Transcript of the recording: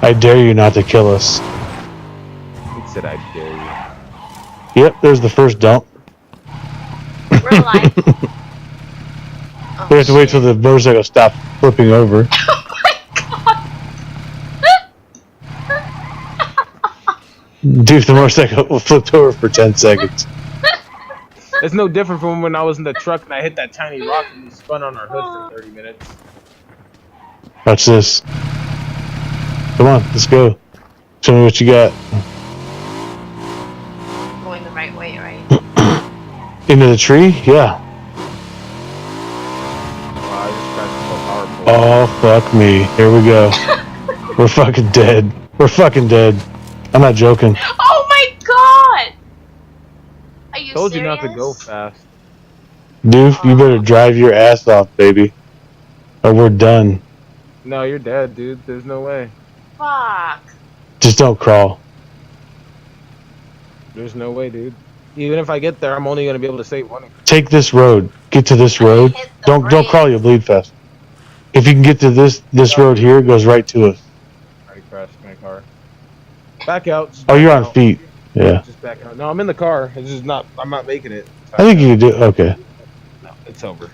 I dare you not to kill us. He said, I dare you. Yep, there's the first dump. We're alive. Oh, We have to wait till shit. the motorcycle stops flipping over. Dude, the motorcycle flipped over for 10 seconds. It's no different from when I was in the truck and I hit that tiny rock and we spun on our hood for 30 minutes. Watch this. Come on, let's go. Show me what you got. Going the right way, right? Into the tree? Yeah. I just pressed the power pole. Oh, fuck me. Here we go. We're fucking dead. We're fucking dead. I'm not joking. Oh my god! Are you Told serious? you not to go fast. Dude, you better drive your ass off, baby. Or we're done. No, you're dead, dude. There's no way. Fuck. Just don't crawl. There's no way, dude. Even if I get there, I'm only gonna be able to save one. Take this road. Get to this road. Hit the Don't brakes. crawl, you'll bleed fast. If you can get to this road here, it goes right to us. I already crashed my car. Back out. just Oh, back you're on out. feet. Yeah. Just back out. No, I'm in the car. It's just not. I'm not making it. I think you can do. Okay. No, it's over.